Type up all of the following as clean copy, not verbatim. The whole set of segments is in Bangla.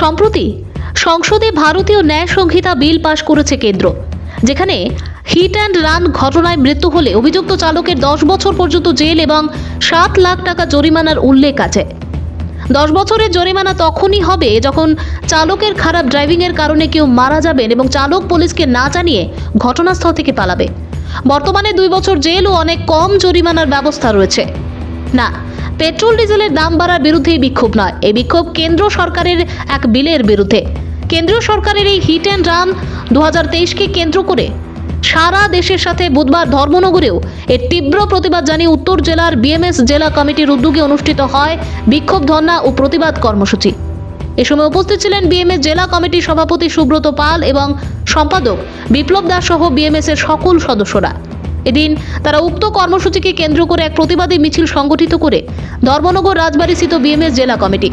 সম্প্রতি সংসদে ভারতীয় ন্যায় সংহিতা বিল পাশ করেছে কেন্দ্র, যেখানে হিট অ্যান্ড রান ঘটনায় মৃত্যু হলে অভিযুক্ত চালকের 10 বছর পর্যন্ত জেল এবং 7 লাখ টাকা জরিমানার উল্লেখ আছে। 10 বছরের জরিমানা তখনই হবে যখন চালকের খারাপ ড্রাইভিংয়ের কারণে কেউ মারা যাবেন এবং চালক পুলিশকে না জানিয়ে ঘটনাস্থল থেকে পালাবে। বর্তমানে 2 বছর জেল ও অনেক কম জরিমানার ব্যবস্থা রয়েছে। না, পেট্রোল ডিজেলের দাম বাড়ার বিরুদ্ধে এই বিক্ষোভ নয়, এই বিক্ষোভ কেন্দ্র সরকারের এক বিলের বিরুদ্ধে। কেন্দ্রীয় সরকারের এই হিট অ্যান্ড রান 2023কে কেন্দ্র করে সারা দেশের সাথে বুধবার ধর্মনগরেও এর তীব্র প্রতিবাদ জানিয়ে উত্তর জেলার বিএমএস জেলা কমিটির উদ্যোগে অনুষ্ঠিত হয় বিক্ষোভ ধর্ণা ও প্রতিবাদ কর্মসূচি। এ সময় উপস্থিত ছিলেন বিএমএস জেলা কমিটির সভাপতি সুব্রত পাল এবং সম্পাদক বিপ্লব দাস সহ বিএমএস এর সকল সদস্যরা। এদিন তারা উক্ত কর্মসূচিকে কেন্দ্র করে এক প্রতিবাদী মিছিল সংগঠিত করে ধর্মনগর রাজবাড়ীস্থিত বিএমএস জেলা কমিটি।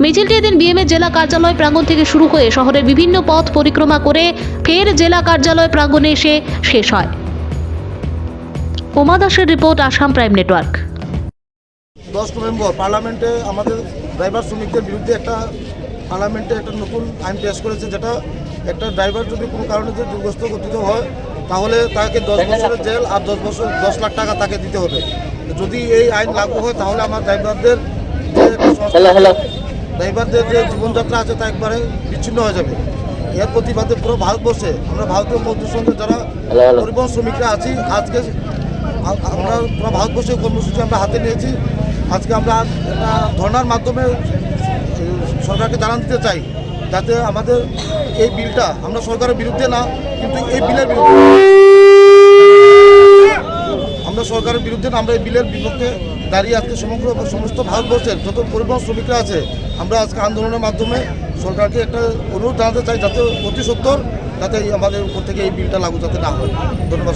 মিছিলটি এদিন বিএমএস জেলা কার্যালয় প্রাঙ্গণ থেকে শুরু হয়ে শহরের বিভিন্ন পথ পরিক্রমা করে ফের জেলা কার্যালয় প্রাঙ্গণে এসে শেষ হয়। উমা দাসের report, Assam prime network. 10 November পার্লামেন্টে আমাদের ড্রাইভার শ্রমিকদের বিরুদ্ধে পার্লামেন্টে একটা নতুন আইন পেশ করেছে, যেটা একটা ড্রাইভার যদি কোনো কারণে যদি দুর্গস্ত গতিত হয় তাহলে তাকে 10 বছরের জেল আর 10 লাখ টাকা তাকে দিতে হবে। যদি এই আইন লাগু হয় তাহলে আমার ড্রাইভারদের যে জীবনযাত্রা আছে তা একবারে বিচ্ছিন্ন হয়ে যাবে। এর প্রতিবাদে পুরো ভারতবর্ষে আমরা ভারতীয় মজদুর সংঘের যারা পরিবহন শ্রমিকরা আছি, আজকে আমরা পুরো ভারতবর্ষে কর্মসূচি আমরা হাতে নিয়েছি। আজকে আমরা একটা ধর্নার মাধ্যমে সরকারকে জানান দিতে চাই যাতে আমাদের এই বিলটা, আমরা সরকারের বিরুদ্ধে না, কিন্তু এই বিলের বিরুদ্ধে আমরা সরকারের বিরুদ্ধে না, আমরা এই বিলের বিপক্ষে দাঁড়িয়ে আজকে সমস্ত ভারতবর্ষের যত পরিবহন শ্রমিকরা আছে আমরা আজকে আন্দোলনের মাধ্যমে সরকারকে একটা অনুরোধ জানাতে চাই যাতে অতি সত্বর যাতে আমাদের উপর থেকে এই বিলটা লাগু যাতে না হয়। ধন্যবাদ।